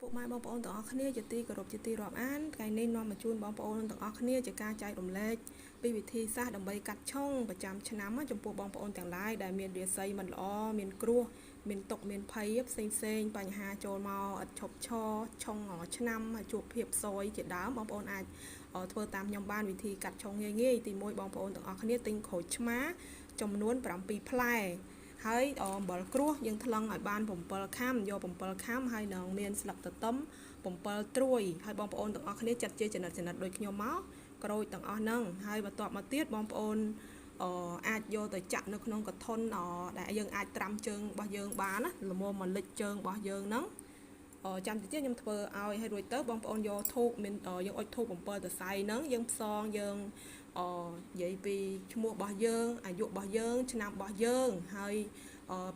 ពួកម៉ែបងប្អូនទាំងអស់គ្នាជាទីគោរពជាទីរាប់អានថ្ងៃនេះនាំមកជូនបងប្អូនទាំងអស់គ្នាជាការចែករំលែកពីវិធីសាស្ត្រដើម្បីកាត់ឆុងប្រចាំឆ្នាំចំពោះបងប្អូនទាំងឡាយដែលមានរាសីមិនល្អមានគ្រោះមានទុក្ខមានភ័យផ្សេងបញ្ហាចូលមកឥតឈប់ឈរឆុងឆ្នាំជួបភាពសយជាដើមបងប្អូនអាចធ្វើតាមខ្ញុំបានវិធីកាត់ឆុងងាយៗទី1បងប្អូនទាំងអស់គ្នាទិញក្រូចឆ្មាចំនួន7ផ្លែហើយអំបិលក្រួសយើងថ្លឹងឲ្យបាន7ខាំយក7ខាំហើយនឹងមានស្លឹកទទឹម7ត្រួយហើយបងប្អូនទាំងអស់គ្នាចាត់ជាចំណិតដូចខ្ញុំមកក្រូចទាំងអស់ហ្នឹងហើយបន្ទាប់មកទៀតបងប្អូនអាចយកទៅចាក់នៅក្នុងកធុនដែលយើងអាចត្រាំជើងរបស់យើងបានណាល្មមមកលិចជើងរបស់យើងហ្នឹងចាំតិចខ្ញុំធ្វើឲ្យរួចទៅបងប្អូនយកធូបមានយើងអុជធូប7សរសៃហ្នឹងយើងផ្សងយើងនិយាយពីឈ្មោះរបស់យើងអាយុរបស់យើងឆ្នាំរបស់យើងហើយ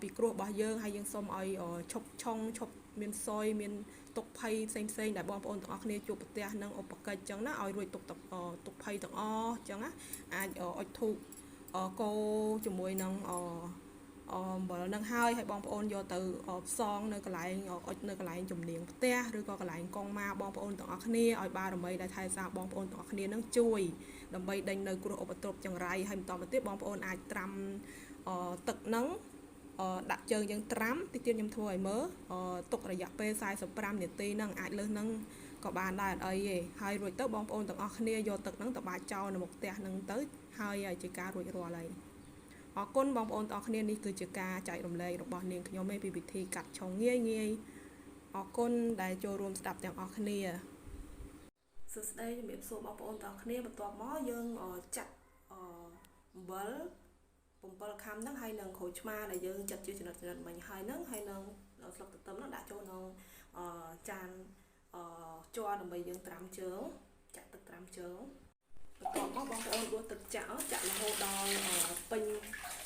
ពីគ្រោះរបស់យើងហើយយើងសូមឲ្យឈប់ឆុងឈប់មានសយមានទុកភ័យផ្សេងដែលបងប្អូនទាំងអស់គ្នាជួបប្រទះនឹងឧបកិច្ចចឹងណាឲ្យរួចទុកភ័យទាំងអស់ចឹងណាអាចអុជធូបកោជាមួយនឹងអំបិលនឹងហើយបងប្អូនយកទៅផ្សងនៅកន្លែងអុជនៅកន្លែងជំនាងផ្ទះឬក៏កន្លែងកងម៉ាបងប្អូនទាំងអស់គ្នាឲ្យបារមីដែលថែសារបងប្អូនទាំងអស់គ្នានឹងជួយដើម្បីដេញនៅគ្រោះឧបទ្រពចង្រៃហើយបន្តមកទៀតបងប្អូនអាចត្រាំទឹកនឹងដាក់ជើងយើងត្រាំតិចទៀតខ្ញុំធ្វើឲ្យមើលទុករយៈពេល45នាទីហ្នឹងអាចលើសហ្នឹងក៏បានដែរអត់អីទេហើយរួចទៅបងប្អូនទាំងអស់គ្នាយកទឹកហ្នឹងទៅបាចចោលនៅមុខផ្ទះហ្នឹងទៅហើយជាការរួចរាល់ហើយអរគុណបងប្អូនទាំងអស់គ្នានេះគឺជាការចែករំលែករបស់នាងខ្ញុំឯងពីវិធីកាត់ឆុងងាយអរគុណដែលចូលរួមស្ដាប់ទាំងអស់គ្នាសួស្តីជំរាបសួរបងប្អូនទាំងអស់គ្នាបន្ទាប់មកយើងចាក់អំបិល7ខាំហ្នឹងហើយនឹងក្រូចឆ្មាដែលយើងចាត់ជាចំណិតមិញហើយនឹងស្លឹកទទឹមហ្នឹងដាក់ចូលក្នុងចានជ័រដើម្បីយើងត្រាំជើងចាក់ទឹកត្រាំជើងបន្ទាប់មកបងប្អូនដួសទឹកចាក់រហូតដល់ពេញ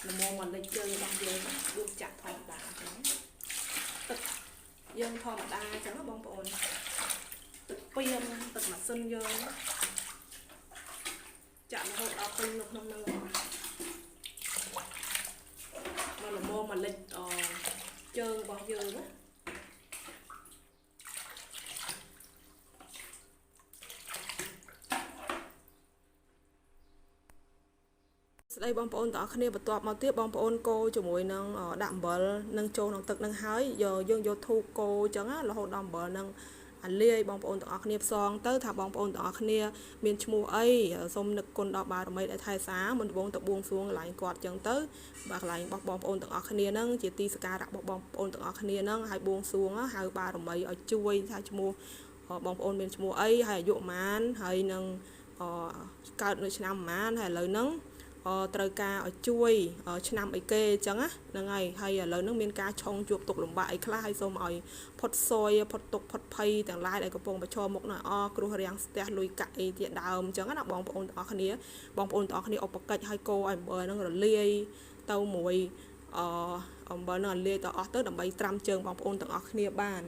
ល្មមមកលិចជើងរបស់យើងដួសចាក់ធម្មតាអញ្ចឹងទឹកយើងធម្មតាអញ្ចឹងបងប្អូនទឹកពីងទឹកម៉ាស៊ីនយើងចាក់រហូតដល់ពេញនៅក្នុងហ្នឹងល្មមមកលិចជើងរបស់យើងណាស្ដីបងប្អូនទាំងអស់គ្នាបន្ទាប់មកទៀតបងប្អូនកូរជាមួយនឹងដាក់អំបិលនឹងចូលក្នុងទឹកនឹងហើយយើងយកធូបកូរអញ្ចឹងរហូតដល់អំបិលនឹងអាលាយបងប្អូនទាំងអស់គ្នាផ្សងទៅថាបងប្អូនទាំងអស់គ្នាមានឈ្មោះអីសូមនឹកគុណដល់បារមីដែលថែសារមុនដំបូងទៅបួងសួងកន្លែងគាត់អញ្ចឹងទៅបាទកន្លែងរបស់បងប្អូនទាំងអស់គ្នាហ្នឹងជាទីសក្ការៈរបស់បងប្អូនទាំងអស់គ្នាហ្នឹងហើយបួងសួងហៅបារមីឲ្យជួយថាឈ្មោះបងប្អូនមានឈ្មោះអីហើយអាយុប៉ុន្មានហើយនឹងកើតនៅឆ្នាំប៉ុន្មានហើយឥឡូវហ្នឹងត្រូវការឲ្យជួយឆ្នាំអីគេអញ្ចឹងណាហ្នឹងហើយឥឡូវហ្នឹងមានការឆុងជួបទុកលំបាកអីខ្លះហើយសូមឲ្យផុតសយផុតទុកផុតភ័យទាំងឡាយដែលកំពុងប្រឈមមុខនៅគ្រោះរាំងស្ទះលុយកាក់អីជាដើមអញ្ចឹងណាបងប្អូនទាំងអស់គ្នាឧបកិច្ចឲ្យកោឲ្យអំបិលហ្នឹងរលាយទៅមួយអំបិលហ្នឹងរលាយទៅអស់ទៅដើម្បីត្រាំជើងបងប្អូនទាំងអស់គ្នាបាន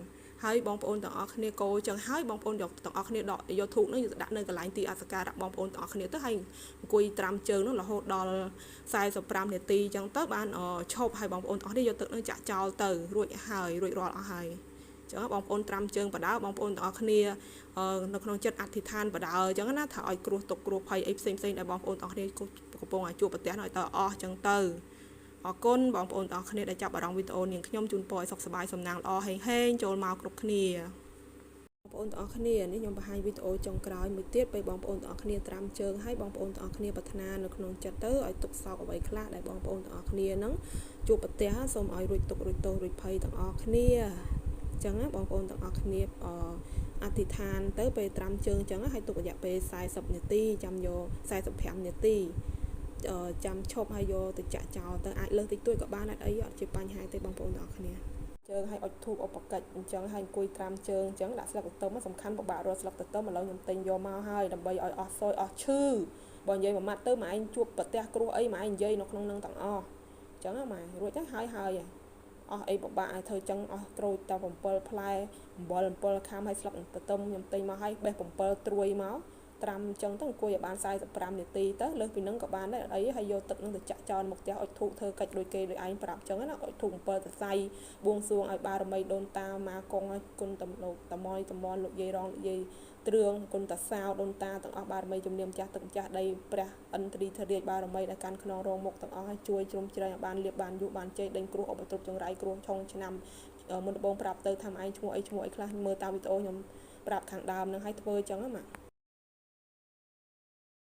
ហើយបងប្អូនទាំងអស់គ្នាកោចឹងហើយបងប្អូនយកទាំងអស់គ្នាដកយកធូបហ្នឹងដាក់នៅកន្លែងទីអសក្ការៈបងប្អូនទាំងអស់គ្នាទៅហើយអង្គុយត្រាំជើងហ្នឹងរហូតដល់45នាទីចឹងទៅបានឈប់ហើយបងប្អូនទាំងអស់គ្នាយកទឹកហ្នឹងចាក់ចោលទៅរួចរាល់អស់ហើយចឹងបងប្អូនត្រាំជើងបដៅបងប្អូនទាំងអស់គ្នានៅក្នុងចិត្តអធិដ្ឋានបដៅចឹងណាថាឲ្យគ្រោះទុកគ្រោះភ័យអីផ្សេងដែលបងប្អូនទាំងអស់គ្នាកំពុងជួបប្រទះឲ្យទៅអស់ចឹងទៅអរគុណបងប្អូនទាំងអស់គ្នាដែលចាប់អារម្មណ៍វីដេអូនាងខ្ញុំជូនពរឲ្យសុខសប្បាយសំណាងល្អហេងចូលមកគ្រប់គ្នាបងប្អូនទាំងអស់គ្នានេះខ្ញុំបង្ហាញវីដេអូចុងក្រោយមួយទៀតពេលបងប្អូនទាំងអស់គ្នាត្រាំជើងហើយបងប្អូនទាំងអស់គ្នាប្រាថ្នានៅក្នុងចិត្តទៅឲ្យទុកសោកអ្វីខ្លះដែលបងប្អូនទាំងអស់គ្នាហ្នឹងជួបប្រទះសូមឲ្យរួចទុករួចទោសរួចភ័យទាំងអស់គ្នាអញ្ចឹងណាបងប្អូនទាំងអស់គ្នាអធិដ្ឋានទៅពេលត្រាំជើងអញ្ចឹងហើយទុករយៈពេល40នាទីចាំយក45នាទីចាំឈប់ហើយយកទៅចាក់ចោលទៅអាចលើសតិចតួចក៏បានអត់ជាបញ្ហាទេបងប្អូនទាំងអស់គ្នាជើងឲ្យអុជធូបឧបកិច្ចអញ្ចឹងហើយអង្គុយត្រាំជើងអញ្ចឹងដាក់ស្លឹកទទឹមសំខាន់ពិបាករកស្លឹកទទឹមឥឡូវខ្ញុំទិញយកមកហើយដើម្បីឲ្យអស់សយអស់ឈឺបើនិយាយមួយម៉ាត់ទៅម៉ែឯងជួបប្រទះគ្រោះអីម៉ែឯងនិយាយនៅក្នុងនឹងទាំងអស់អញ្ចឹងម៉ែរួចទៅហើយអស់អីពិបាកឲ្យធ្វើអញ្ចឹងអស់ក្រូចតែ7ផ្លែអំបិល7ខាំហើយស្លឹកទទឹមខ្ញុំទិញមកហើយបេះ7ត្រួយមក ត្រាំអញ្ចឹងទៅអង្គុយឲ្យបាន45នាទីទៅលើសពីហ្នឹងក៏បានដែរអីហើយយកទឹកហ្នឹងទៅចាក់ចោលមកផ្ទះអុជធូបធ្វើកិច្ចដូចគេដូចឯងប្រាប់អញ្ចឹងណាអុជធូប7សរសៃបួងសួងឲ្យបារមីដូនតាម៉ាកុងឲ្យគុណតំលោកតមយតំមលោកយាយរងលោកយាយទ្រឿងគុណតាសាវដូនតាទាំងអស់បារមីជំនាញម្ចាស់ទឹកម្ចាស់ដីព្រះឥន្ទ្រីធរាជបារមីដែលកាន់ខ្នងរងមុខទាំងអស់ឲ្យជួយជ្រោមជ្រែងឲ្យបានលៀបបានយុបានជ័យដេញគ្រោះឧបទ្រពចង្រៃគ្រោះឆុងឆ្នាំមុនដំបងប្រាប់ទៅថាឯងឈ្មោះអីខ្លះមើលតាមវីដេអូខ្ញុំប្រាប់ខាងដើមហ្នឹងឲ្យធ្វើអញ្ចឹងណា